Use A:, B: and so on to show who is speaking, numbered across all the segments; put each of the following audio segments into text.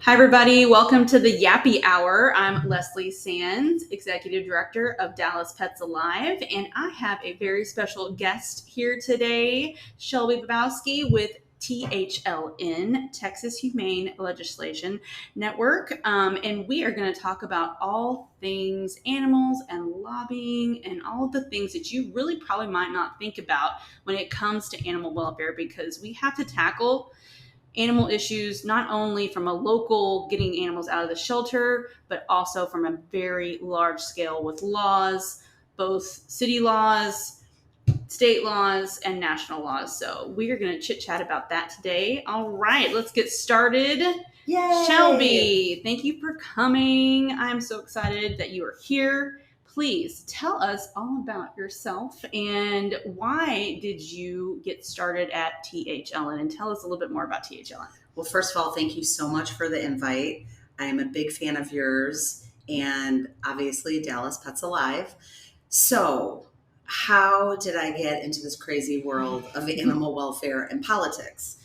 A: Hi, everybody. Welcome to the Yappy Hour. I'm Leslie Sands, Executive Director of Dallas Pets Alive, and I have a very special guest here today, Shelby Bobosky with THLN, Texas Humane Legislation Network. And we are going to talk about all things animals and lobbying and all of the things that you really probably might not think about when it comes to animal welfare, because we have to tackle animal issues, not only from a local getting animals out of the shelter, but also from a very large scale with laws, both city laws, state laws, and national laws. So we are going to chit chat about that today. All right, let's get started.
B: Yay!
A: Shelby, thank you for coming. I'm so excited that you are here. Please tell us all about yourself and why did you get started at THLN, and tell us a little bit more about THLN.
B: Well, first of all, thank you so much for the invite. I am a big fan of yours and obviously Dallas Pets Alive. So, how did I get into this crazy world of animal welfare and politics?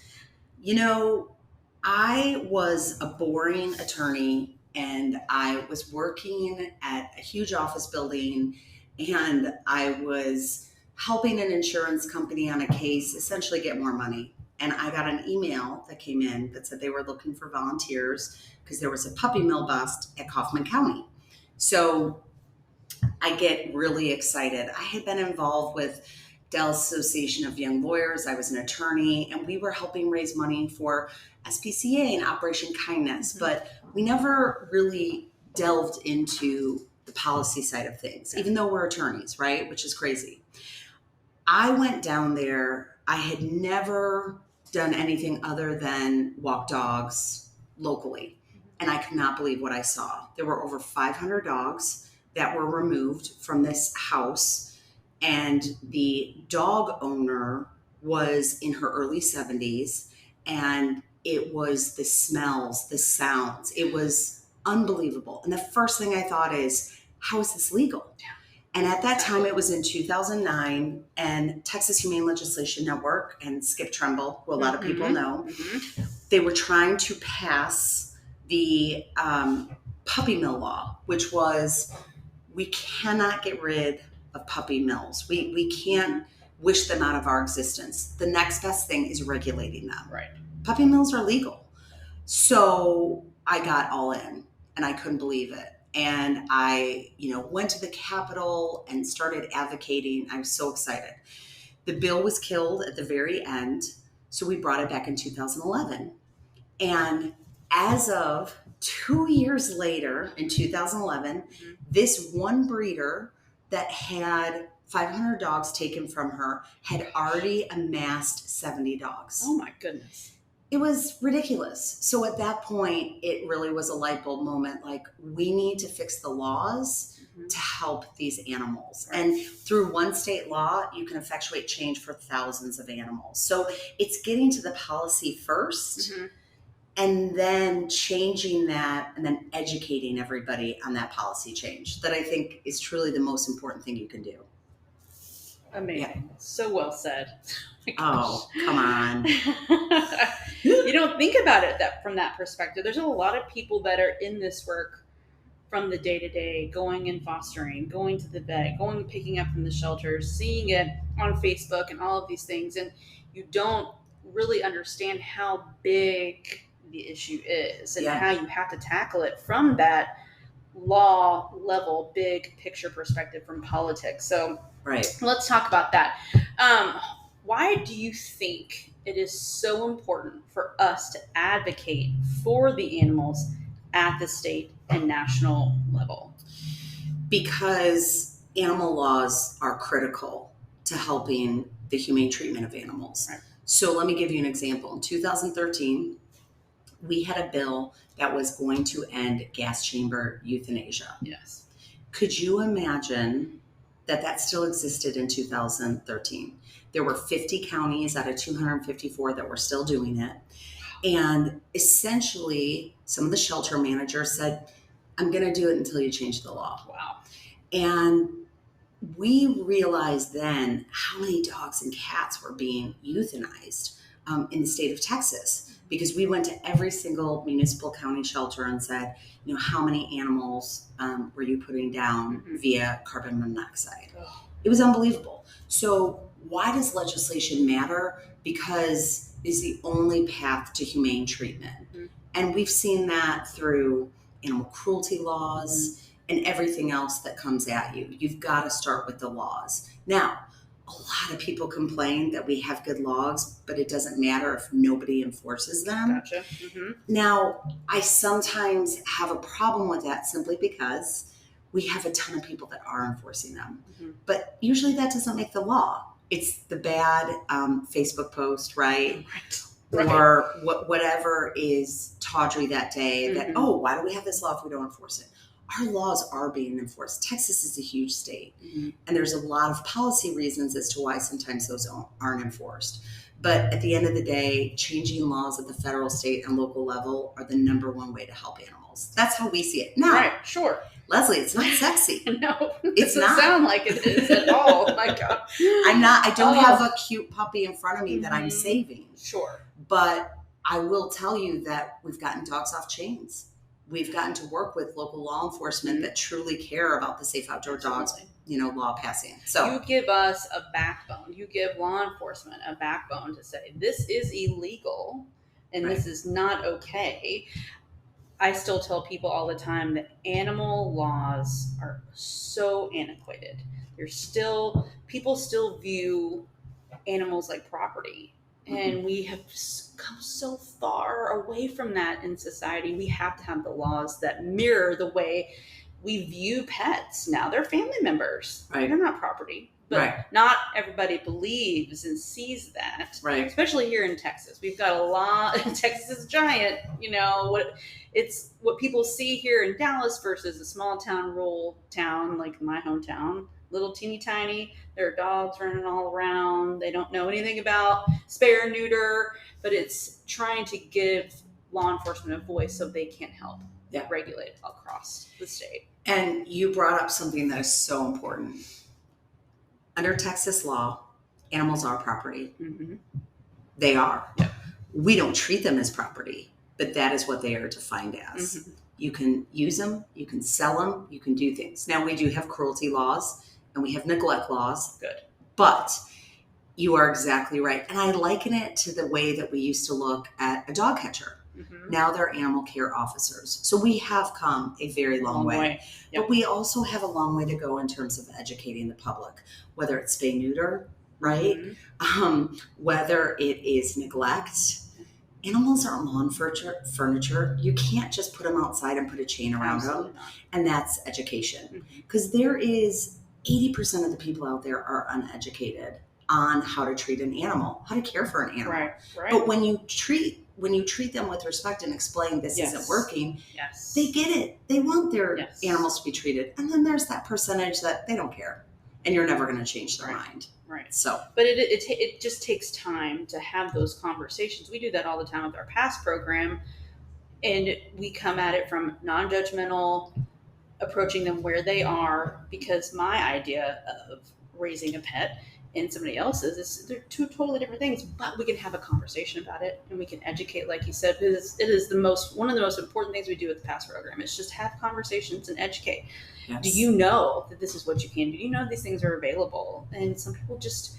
B: You know, I was a boring attorney and I was working at a huge office building and I was helping an insurance company on a case essentially get more money. And I got an email that came in that said they were looking for volunteers because there was a puppy mill bust at Kaufman County. So I get really excited. I had been involved with Dallas Association of Young Lawyers. I was an attorney, and we were helping raise money for SPCA and Operation Kindness, but we never really delved into the policy side of things, even though we're attorneys, right? Which is crazy. I went down there. I had never done anything other than walk dogs locally, and I could not believe what I saw. There were over 500 dogs that were removed from this house, and the dog owner was in her early 70s, and it was the smells, the sounds. It was unbelievable. And the first thing I thought is, how is this legal? And at that time, it was in 2009, and Texas Humane Legislation Network and Skip Tremble, who a lot of people know, they were trying to pass the puppy mill law, which was, we cannot get rid of puppy mills. We can't wish them out of our existence. The next best thing is regulating them.
A: Right.
B: Puppy mills are legal. So I got all in, and I couldn't believe it. And I, went to the Capitol and started advocating. I was so excited. The bill was killed at the very end, so we brought it back in 2011. And as of 2 years later, in 2011, this one breeder that had 500 dogs taken from her had already amassed 70 dogs.
A: Oh my goodness.
B: It was ridiculous. So at that point, it really was a light bulb moment. Like, we need to fix the laws to help these animals.
A: Right.
B: And through one state law, you can effectuate change for thousands of animals. So it's getting to the policy first, and then changing that, and then educating everybody on that policy change that I think is truly the most important thing you can do.
A: Amazing. Yeah. So well said.
B: Oh, come on.
A: You don't think about it from that perspective. There's a lot of people that are in this work from the day to day, going and fostering, going to the vet, going and picking up from the shelters, seeing it on Facebook and all of these things. And you don't really understand how big the issue is and how you have to tackle it from that law level, big picture perspective from politics. So let's talk about that. Why do you think it is so important for us to advocate for the animals at the state and national level?
B: Because animal laws are critical to helping the humane treatment of animals. Right. So let me give you an example. In 2013, we had a bill that was going to end gas chamber euthanasia.
A: Yes.
B: Could you imagine that still existed in 2013? There were 50 counties out of 254 that were still doing it. And essentially, some of the shelter managers said, I'm going to do it until you change the law.
A: Wow.
B: And we realized then how many dogs and cats were being euthanized in the state of Texas, because we went to every single municipal county shelter and said, how many animals were you putting down via carbon monoxide? It was unbelievable. So why does legislation matter? Because it's the only path to humane treatment. And we've seen that through animal cruelty laws and everything else that comes at you. You've got to start with the laws. Now, a lot of people complain that we have good laws, but it doesn't matter if nobody enforces them.
A: Gotcha.
B: Now, I sometimes have a problem with that simply because we have a ton of people that are enforcing them. But usually that doesn't make the law. It's the bad Facebook post, right? Or whatever is tawdry that day that, why do we have this law if we don't enforce it? Our laws are being enforced. Texas is a huge state, and there's a lot of policy reasons as to why sometimes those aren't enforced. But at the end of the day, changing laws at the federal, state, and local level are the number one way to help animals. That's how we see it. Now, Leslie, it's not sexy.
A: No,
B: it's
A: doesn't
B: not.
A: Sound like it is at all. My God,
B: I don't have a cute puppy in front of me that I'm saving.
A: Sure.
B: But I will tell you that we've gotten dogs off chains. We've gotten to work with local law enforcement that truly care about the safe outdoor dogs, law passing. So
A: you give us a backbone. You give law enforcement a backbone to say this is illegal and this is not okay. I still tell people all the time that animal laws are so antiquated. People still view animals like property. And we have come so far away from that in society. We have to have the laws that mirror the way we view pets. Now they're family members. Right. They're not property. But not everybody believes and sees that.
B: Right.
A: Especially here in Texas. We've got a lot. Texas is giant. It's what people see here in Dallas versus a small town, rural town like my hometown. Little teeny tiny. There are dogs running all around. They don't know anything about spay or neuter, but it's trying to give law enforcement a voice so they can help regulate across the state.
B: And you brought up something that is so important. Under Texas law, animals are property. They are.
A: Yep.
B: We don't treat them as property, but that is what they are defined as. You can use them, you can sell them, you can do things. Now, we do have cruelty laws and we have neglect laws.
A: Good.
B: But you are exactly right. And I liken it to the way that we used to look at a dog catcher. Now they're animal care officers. So we have come a very long way. Yep. But we also have a long way to go in terms of educating the public, whether it's spay neuter, right? Whether it is neglect. Animals aren't lawn furniture. You can't just put them outside and put a chain around them. And that's education. Because there is 80% of the people out there are uneducated on how to treat an animal, how to care for an animal.
A: Right.
B: But when you treat them with respect and explain this isn't working, they get it. They want their animals to be treated. And then there's that percentage that they don't care. And you're never going to change their mind.
A: Right.
B: So,
A: but it just takes time to have those conversations. We do that all the time with our PASS program, and we come at it from non-judgmental, approaching them where they are, because my idea of raising a pet and somebody else's they're two totally different things. But we can have a conversation about it, and we can educate, like you said. It is one of the most important things we do with the PASS program. Is just have conversations and educate. Yes. Do you know that this is what you can do? Do you know these things are available? And some people just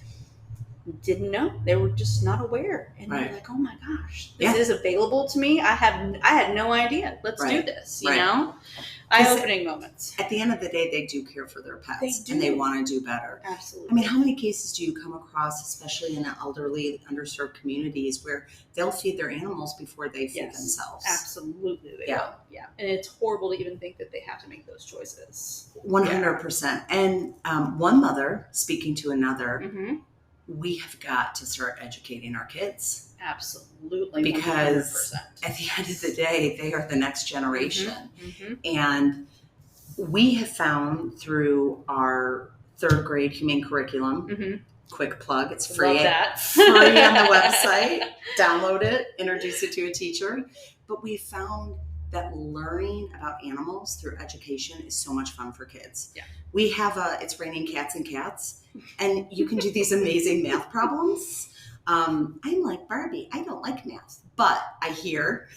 A: didn't know. They were just not aware. And they're like, oh my gosh, this is available to me. I had no idea. Let's do this, you know? Eye-opening moments.
B: At the end of the day, they do care for their pets. And they want to do better.
A: Absolutely.
B: I mean, how many cases do you come across, especially in elderly, underserved communities, where they'll feed their animals before they feed themselves?
A: Absolutely. They will. Yeah. And it's horrible to even think that they have to make those choices.
B: 100%. And one mother speaking to another, we have got to start educating our kids.
A: Absolutely.
B: Because 100%. At the end of the day, they are the next generation. And we have found through our 3rd grade humane curriculum, quick plug, it's free.
A: Love that.
B: Free on the website. Download it, introduce it to a teacher. But we found that learning about animals through education is so much fun for kids.
A: Yeah.
B: We have It's Raining Cats and Cats, and you can do these amazing math problems. I'm like, Barbie, I don't like math, but I hear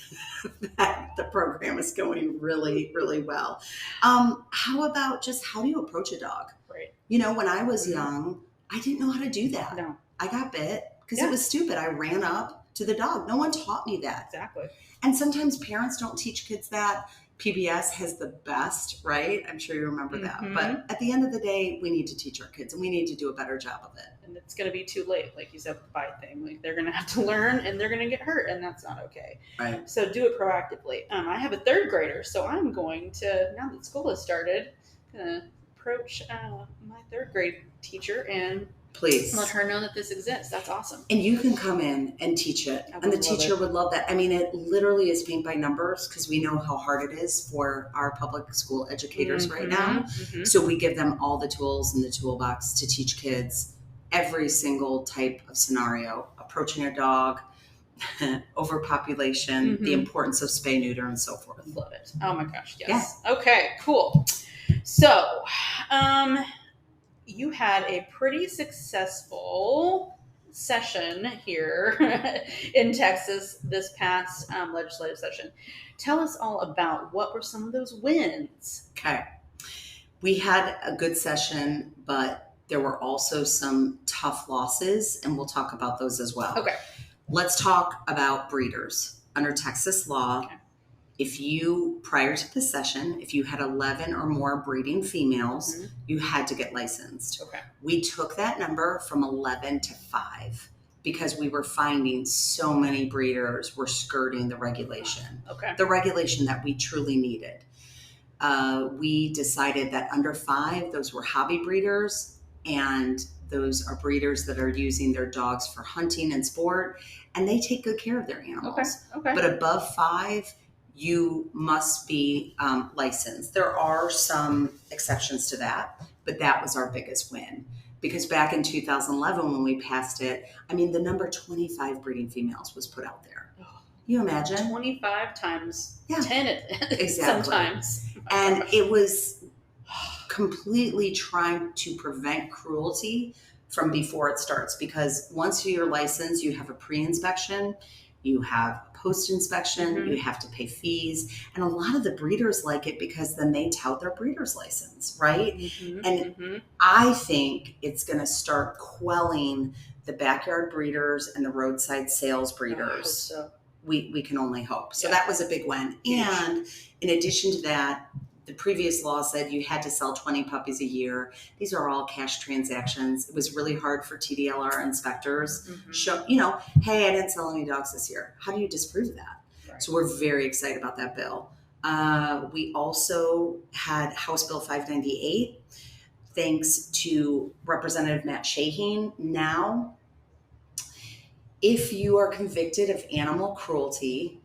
B: that the program is going really, really well. How about just how do you approach a dog?
A: Right.
B: When I was young, I didn't know how to do that.
A: No.
B: I got bit because it was stupid. I ran up to the dog. No one taught me that.
A: Exactly.
B: And sometimes parents don't teach kids that. PBS has the best, right? I'm sure you remember that. But at the end of the day, we need to teach our kids and we need to do a better job of it.
A: And it's going to be too late, like you said, with the bite thing. Like they're going to have to learn and they're going to get hurt, and that's not okay.
B: Right.
A: So do it proactively. I have a third grader, so I'm going to, now that school has started, approach my third grade teacher and
B: please
A: let her know that this exists. That's awesome.
B: And you can come in and teach it. And the teacher would love that. I mean, it literally is paint by numbers because we know how hard it is for our public school educators right now. So we give them all the tools in the toolbox to teach kids every single type of scenario, approaching a dog, overpopulation, the importance of spay, neuter, and so forth.
A: Love it. Oh my gosh, yes. Yeah. Okay, cool. So, you had a pretty successful session here in Texas this past legislative session. Tell us all about what were some of those wins.
B: Okay. We had a good session, but there were also some tough losses, and we'll talk about those as well.
A: Okay.
B: Let's talk about breeders. Under Texas law, if you, prior to the session, if you had 11 or more breeding females, you had to get licensed.
A: Okay.
B: We took that number from 11 to 5 because we were finding so many breeders were skirting the regulation.
A: Okay.
B: The regulation that we truly needed. We decided that under 5, those were hobby breeders, and those are breeders that are using their dogs for hunting and sport, and they take good care of their animals.
A: Okay.
B: But above 5, you must be licensed. There are some exceptions to that, but that was our biggest win. Because back in 2011, when we passed it, I mean, the number 25 breeding females was put out there. You imagine?
A: 25 times 10
B: exactly.
A: Sometimes.
B: And it was completely trying to prevent cruelty from before it starts. Because once you're licensed, you have a pre-inspection, you have a post-inspection, you have to pay fees. And a lot of the breeders like it because then they tout their breeder's license, right? I think it's going to start quelling the backyard breeders and the roadside sales breeders.
A: So.
B: We can only hope. So that was a big win. And in addition to that, the previous law said you had to sell 20 puppies a year. These are all cash transactions. It was really hard for TDLR inspectors. Show, hey, I didn't sell any dogs this year. How do you disprove that? Right. So we're very excited about that bill. We also had House Bill 598. Thanks to Representative Matt Shaheen. Now, if you are convicted of animal cruelty,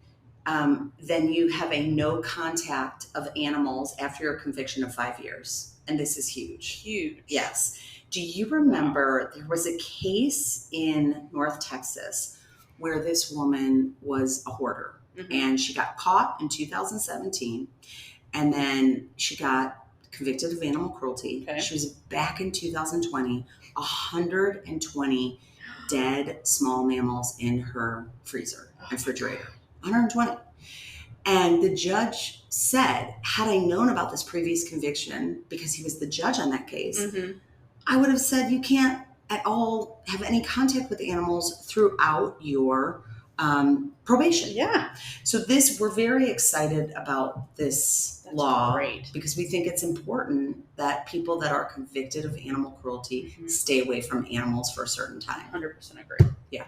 B: then you have a no contact of animals after your conviction of 5 years. And this is huge.
A: Huge.
B: Yes. Do you remember there was a case in North Texas where this woman was a hoarder and she got caught in 2017 and then she got convicted of animal cruelty. Okay. She was back in 2020, 120 dead small mammals in her refrigerator. 120. And the judge said, had I known about this previous conviction, because he was the judge on that case, I would have said you can't at all have any contact with animals throughout your probation.
A: Yeah.
B: So we're very excited about this law because we think it's important that people that are convicted of animal cruelty stay away from animals for a certain time.
A: 100% agree.
B: Yeah.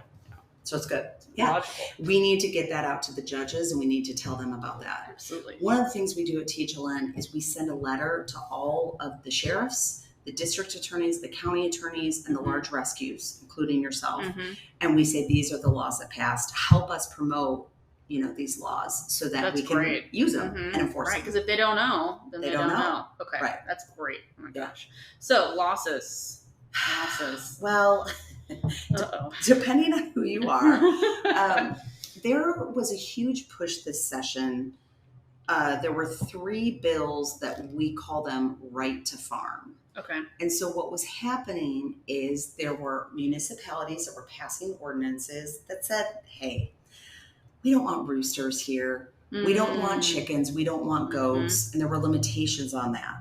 B: So it's good. Yeah.
A: Logical.
B: We need to get that out to the judges and we need to tell them about that.
A: Absolutely.
B: One of the things we do at THLN is we send a letter to all of the sheriffs, the district attorneys, the county attorneys, and the large rescues, including yourself. And we say, these are the laws that passed. Help us promote, these laws so that we can use them and enforce them.
A: Because if they don't know, then they don't know. Okay.
B: Right.
A: That's great. Oh my gosh. So losses.
B: Well, depending on who you are, there was a huge push this session. There were 3 bills that we call them right to farm.
A: Okay.
B: And so what was happening is there were municipalities that were passing ordinances that said, hey, we don't want roosters here. We don't want chickens. We don't want goats. And there were limitations on that.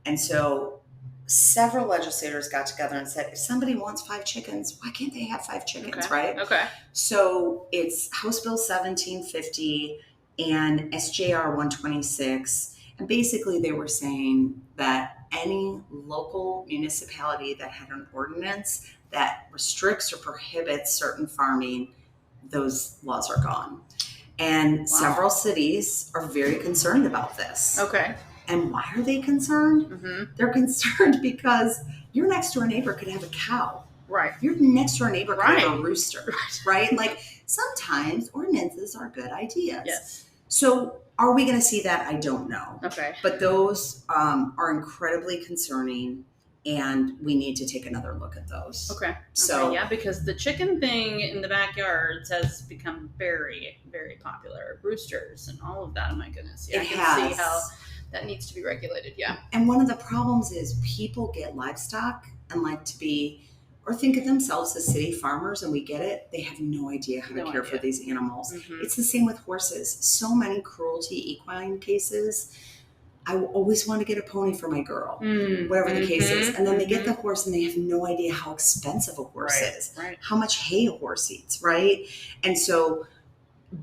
B: And so several legislators got together and said, if somebody wants 5 chickens, why can't they have 5 chickens, right?
A: Okay.
B: So it's House Bill 1750 and SJR 126. And basically they were saying that any local municipality that had an ordinance that restricts or prohibits certain farming, those laws are gone. And several cities are very concerned about this.
A: Okay.
B: And why are they concerned? They're concerned because your next door neighbor could have a cow.
A: Right.
B: Your next door neighbor could have a rooster. Right? Like sometimes ordinances are good ideas.
A: Yes.
B: So are we going to see that? I don't know.
A: Okay.
B: But those are incredibly concerning. And we need to take another look at those.
A: Okay.
B: So
A: yeah, because the chicken thing in the backyards has become very, very popular. Roosters and all of that. Oh my goodness. Yeah, I can see how that needs to be regulated. Yeah.
B: And one of the problems is people get livestock and like to be, or think of themselves as city farmers, and we get it. They have no idea how to care for these animals. It's the same with horses. So many cruelty equine cases. I always want to get a pony for my girl, whatever the case is. And then they get the horse and they have no idea how expensive a horse is, how much hay a horse eats, right? And so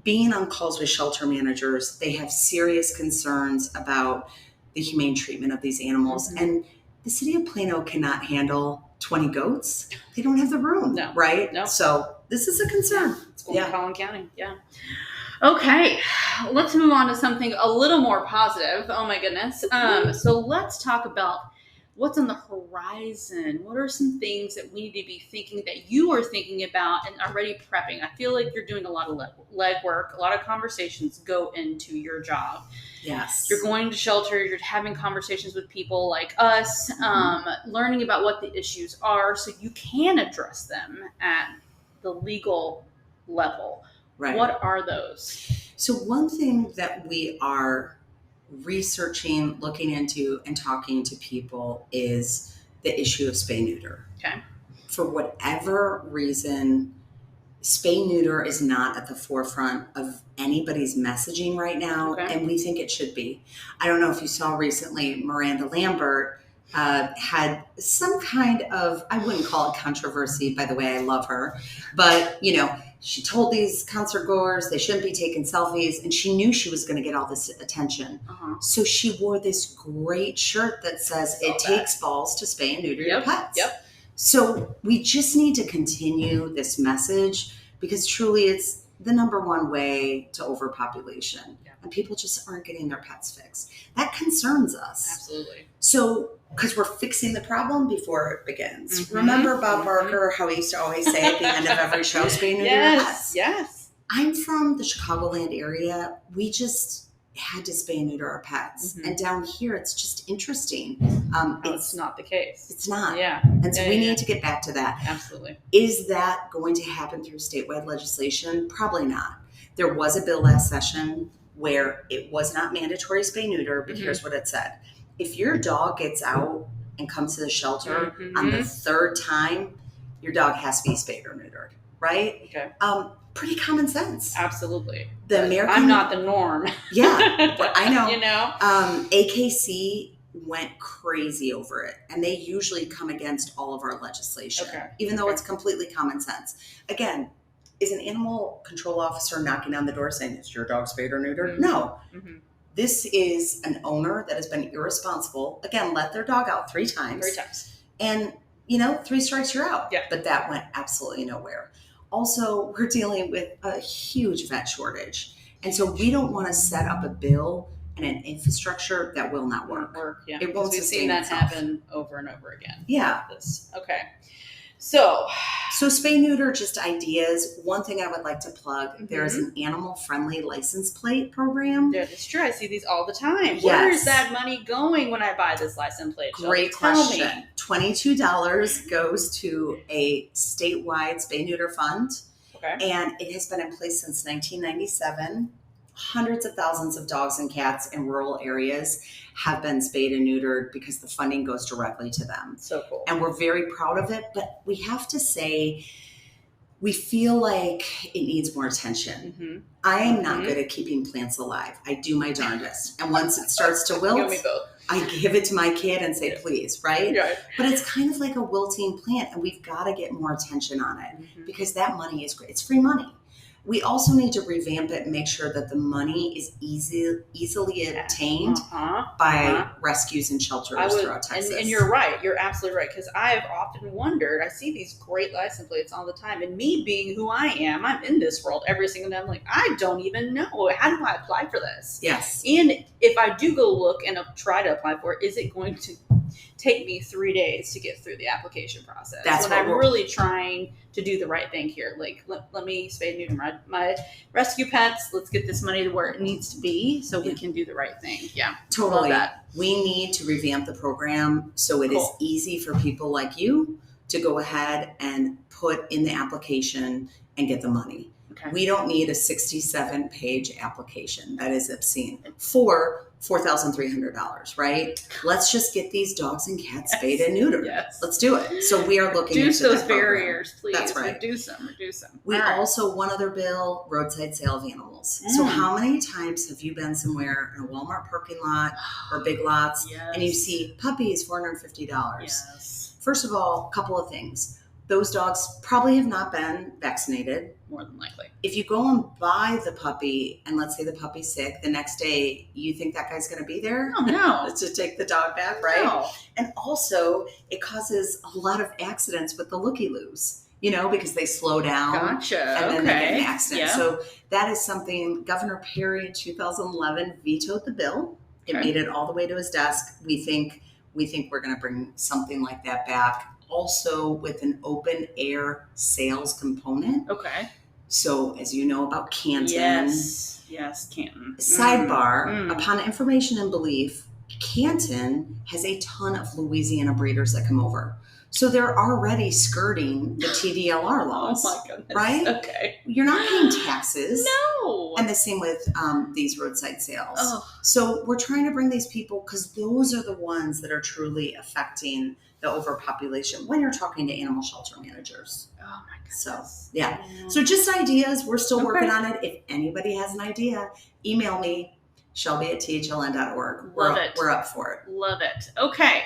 B: being on calls with shelter managers, they have serious concerns about the humane treatment of these animals. And the city of Plano cannot handle 20 goats. They don't have the room, right?
A: No.
B: So this is a concern.
A: It's going to Collin County. Yeah. Okay, let's move on to something a little more positive. Oh my goodness. So let's talk about what's on the horizon. What are some things that we need to be thinking, that you are thinking about and already prepping? I feel like you're doing a lot of leg work. A lot of conversations go into your job.
B: Yes.
A: You're going to shelter. You're having conversations with people like us, learning about what the issues are so you can address them at the legal level.
B: Right.
A: What are those?
B: So one thing that we are researching, looking into, and talking to people is the issue of spay-neuter.
A: Okay.
B: For whatever reason, spay-neuter is not at the forefront of anybody's messaging right now, and we think it should be. I don't know if you saw recently, Miranda Lambert had some kind of, I wouldn't call it controversy, by the way, I love her, but she told these concert goers they shouldn't be taking selfies, and she knew she was going to get all this attention. So she wore this great shirt that says it takes balls to spay and neuter your pets. So we just need to continue this message, because truly it's the number one way to overpopulation. And people just aren't getting their pets fixed. That concerns us.
A: Absolutely.
B: So, because we're fixing the problem before it begins. Remember Bob Barker, how he used to always say at the end of every show, spay and neuter your pets?
A: Yes.
B: I'm from the Chicagoland area. We just had to spay and neuter our pets. And down here, it's just interesting.
A: It's not the case.
B: It's not.
A: Yeah.
B: And so we need to get back to that.
A: Absolutely.
B: Is that going to happen through statewide legislation? Probably not. There was a bill last session where it was not mandatory spay neuter, but here's what it said. If your dog gets out and comes to the shelter on the 3rd time, your dog has to be spayed or neutered, right?
A: Okay.
B: Pretty common sense.
A: Absolutely.
B: I'm
A: not the norm.
B: Yeah, I know.
A: You know?
B: AKC went crazy over it, and they usually come against all of our legislation, even though it's completely common sense. Again, is an animal control officer knocking on the door saying, is your dog spayed or neutered? No. This is an owner that has been irresponsible. Again, let their dog out 3 times.
A: 3 times.
B: And, 3 strikes, you're out.
A: Yeah.
B: But that went absolutely nowhere. Also, we're dealing with a huge vet shortage. And so we don't want to set up a bill and an infrastructure that will not work.
A: Yeah.
B: It won't
A: We've
B: sustain
A: seen that
B: itself.
A: happen over and over again.
B: Yeah.
A: Okay. So
B: spay neuter, just ideas. One thing I would like to plug, there is an animal friendly license plate program.
A: Yeah, it's true. I see these all the time. Yes. Where is that money going when I buy this license plate?
B: Great question. $22 goes to a statewide spay neuter fund.
A: Okay.
B: And it has been in place since 1997. hundreds of thousands of dogs and cats in rural areas have been spayed and neutered because the funding goes directly to them.
A: So cool.
B: And we're very proud of it, but we have to say, we feel like it needs more attention.
A: Mm-hmm.
B: I am not good at keeping plants alive. I do my darndest. And once it starts to wilt,
A: You and me both.
B: I give it to my kid and say, please, right?
A: Yeah.
B: But it's kind of like a wilting plant, and we've got to get more attention on it because that money is great. It's free money. We also need to revamp it and make sure that the money is easily obtained by rescues and shelters throughout Texas.
A: And you're right. You're absolutely right. Because I have often wondered, I see these great license plates all the time. And me being who I am, I'm in this world every single day. I'm like, I don't even know. How do I apply for this?
B: Yes.
A: And if I do go look and try to apply for it, is it going to take me 3 days to get through the application process?
B: That's
A: when I'm really trying to do the right thing here. Like, let me spay and neuter my rescue pets. Let's get this money to where it needs to be so we can do the right thing. Yeah,
B: totally.
A: Love that.
B: We need to revamp the program so it is easy for people like you to go ahead and put in the application and get the money. Okay. We don't need a 67-page application. That is obscene. For $4,300, right? Let's just get these dogs and cats spayed and neutered.
A: Yes.
B: Let's do it. So we are looking
A: into those
B: that
A: barriers, please.
B: That's right.
A: Reduce them.
B: We also, one other bill, roadside sale of animals. So how many times have you been somewhere in a Walmart parking lot or Big Lots and you see puppies, $450?
A: Yes.
B: First of all, a couple of things. Those dogs probably have not been vaccinated.
A: More than likely.
B: If you go and buy the puppy and let's say the puppy's sick, the next day you think that guy's going to be there?
A: Oh, no.
B: To take the dog back, right?
A: No.
B: And also it causes a lot of accidents with the looky-loos, because they slow down.
A: Gotcha.
B: And then they get in an accident.
A: Yeah.
B: So that is something Governor Perry in 2011 vetoed the bill. It made it all the way to his desk. We think we're going to bring something like that back. Also with an open air sales component.
A: Okay.
B: So as you know about Canton.
A: Yes, Canton.
B: Sidebar, upon information and belief, Canton has a ton of Louisiana breeders that come over. So they're already skirting the TDLR laws.
A: Oh my goodness.
B: Right?
A: Okay.
B: You're not paying taxes.
A: No.
B: And the same with these roadside sales.
A: Oh.
B: So we're trying to bring these people because those are the ones that are truly affecting the overpopulation when you're talking to animal shelter managers.
A: Oh my goodness.
B: So, yeah. So just ideas. We're still working on it. If anybody has an idea, email me, Shelby@THLN.org. We're up for it.
A: Love it. Okay.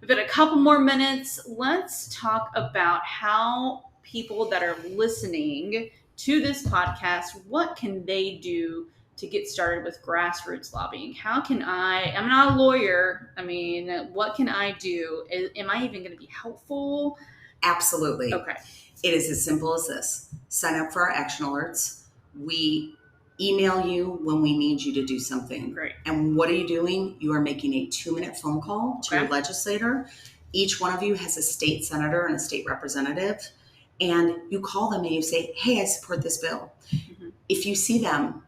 A: We've got a couple more minutes. Let's talk about how people that are listening to this podcast, what can they do to get started with grassroots lobbying? How can I'm not a lawyer. I mean, what can I do? Am I even going to be helpful?
B: Absolutely.
A: Okay.
B: It is as simple as this. Sign up for our action alerts. We email you when we need you to do something.
A: Great.
B: And what are you doing? You are making a 2-minute phone call to your legislator. Each one of you has a state senator and a state representative. And you call them and you say, hey, I support this bill. Mm-hmm. If you see them,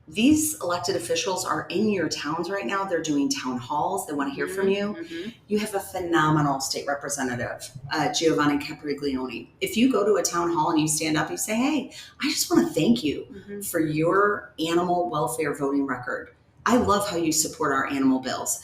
B: these elected officials are in your towns right now. They're doing town halls. They want to hear from you. Mm-hmm. You have a phenomenal state representative, Giovanni Capriglione. If you go to a town hall and you stand up, you say, hey, I just want to thank you for your animal welfare voting record. I love how you support our animal bills.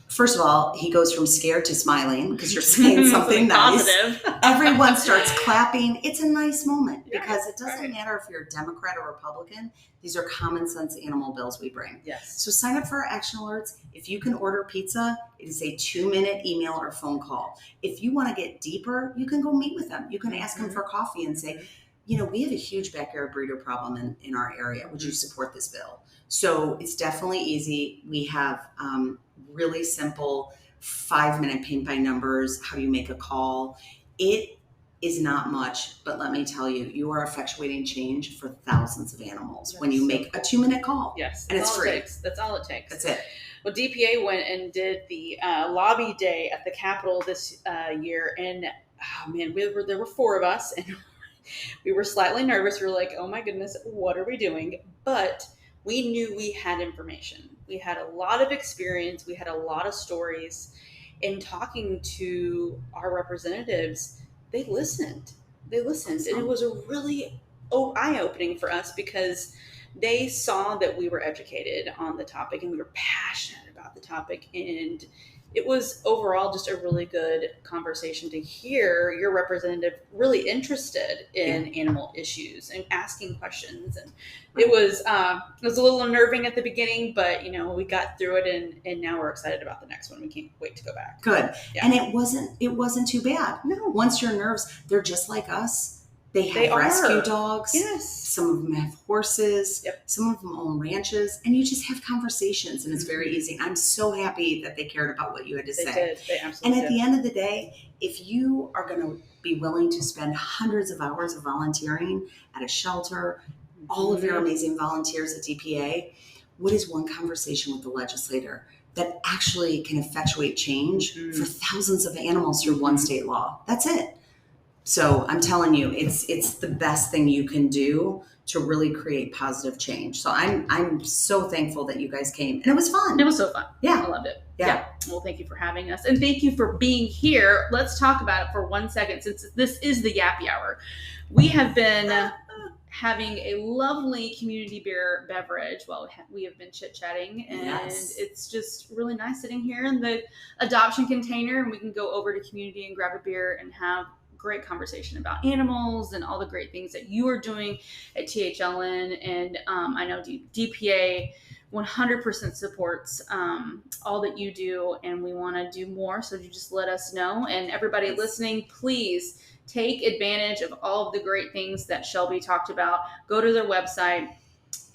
B: First of all, he goes from scared to smiling because you're saying something nice.
A: Positive.
B: Everyone starts clapping. It's a nice moment because it doesn't matter if you're a Democrat or Republican. These are common sense animal bills we bring.
A: Yes.
B: So sign up for our action alerts. If you can order pizza, it is a 2-minute email or phone call. If you want to get deeper, you can go meet with them. You can ask them for coffee and say, we have a huge backyard breeder problem in our area. Would you support this bill? So it's definitely easy. We have really simple 5-minute paint by numbers, how you make a call. It is not much, but let me tell you, you are effectuating change for thousands of animals when you make a 2-minute call.
A: Yes.
B: And it's free.
A: That's all it takes.
B: That's it.
A: Well, DPA went and did the lobby day at the Capitol this year. And oh man, there were 4 of us and we were slightly nervous. We were like, oh my goodness, what are we doing? But we knew we had information. We had a lot of experience. We had a lot of stories. In talking to our representatives, they listened. And it was a really eye-opening for us because they saw that we were educated on the topic and we were passionate about the topic, and it was overall just a really good conversation to hear your representative really interested in animal issues and asking questions. And it was a little unnerving at the beginning, but we got through it, and now we're excited about the next one. We can't wait to go back.
B: Good. Yeah. And it wasn't too bad.
A: No.
B: Once your nerves, they're just like us. They have rescue dogs.
A: Yes.
B: Some of them have horses.
A: Yep.
B: Some of them own ranches. And you just have conversations, and it's very easy. I'm so happy that they cared about what you had to say.
A: They did. They absolutely
B: And at the end of the day, if you are going to be willing to spend hundreds of hours of volunteering at a shelter, all of your amazing volunteers at DPA, what is one conversation with the legislator that actually can effectuate change for thousands of animals through one state law? That's it. So I'm telling you, it's the best thing you can do to really create positive change. So I'm so thankful that you guys came, and it was fun.
A: It was so fun.
B: Yeah,
A: I loved it.
B: Yeah.
A: Well, thank you for having us, and thank you for being here. Let's talk about it for 1 second, since this is the Yappy Hour. We have been having a lovely community beer beverage while we have been chit-chatting, and it's just really nice sitting here in the adoption container, and we can go over to community and grab a beer and have great conversation about animals and all the great things that you are doing at THLN. And I know DPA 100% supports all that you do, and we want to do more, so you just let us know. And everybody listening, please take advantage of all of the great things that Shelby talked about. Go to their website,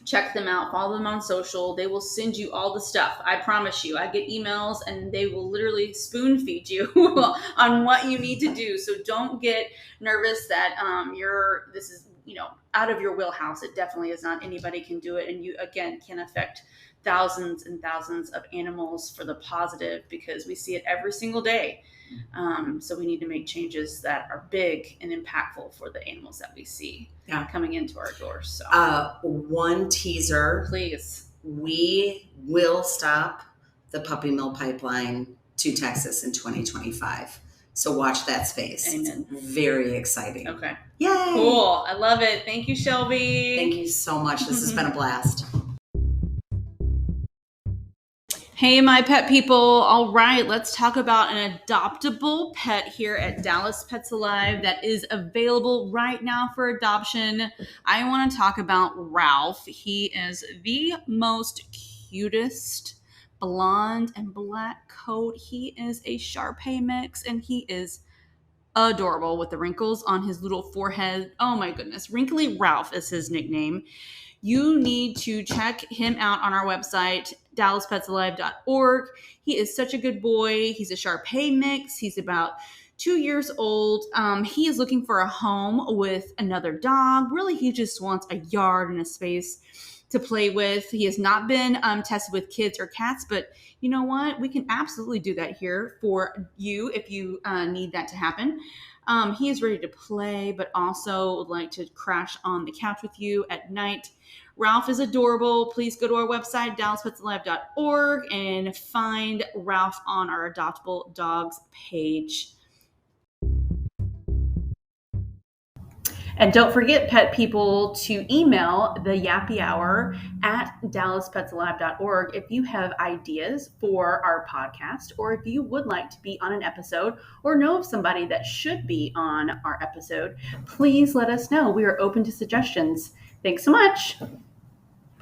A: check them out, follow them on social. They will send you all the stuff. I promise you. I get emails, and they will literally spoon feed you on what you need to do. So don't get nervous that this is out of your wheelhouse. It definitely is not. Anybody can do it, and you again can affect thousands and thousands of animals for the positive, because we see it every single day. So we need to make changes that are big and impactful for the animals that we see coming into our doors. So
B: one teaser,
A: please.
B: We will stop the puppy mill pipeline to Texas in 2025. So watch that space.
A: Amen.
B: It's very exciting.
A: Okay.
B: Yay.
A: Cool. I love it. Thank you, Shelby.
B: Thank you so much. This has been a blast.
A: Hey, my pet people. All right, let's talk about an adoptable pet here at Dallas Pets Alive that is available right now for adoption. I want to talk about Ralph. He is the most cutest blonde and black coat. He is a Shar-Pei mix, and he is adorable with the wrinkles on his little forehead. Oh my goodness. Wrinkly Ralph is his nickname. You need to check him out on our website, dallaspetsalive.org. He is such a good boy. He's a Shar-Pei mix. He's about 2 years old. He is looking for a home with another dog. Really, he just wants a yard and a space to play with. He has not been tested with kids or cats, but you know what? We can absolutely do that here for you if you need that to happen. He is ready to play, but also would like to crash on the couch with you at night. Ralph is adorable. Please go to our website, dallaspetsalive.org, and find Ralph on our Adoptable Dogs page. And don't forget, pet people, to email the Yappy Hour at dallaspetsalive.org if you have ideas for our podcast, or if you would like to be on an episode or know of somebody that should be on our episode. Please let us know. We are open to suggestions. Thanks so much.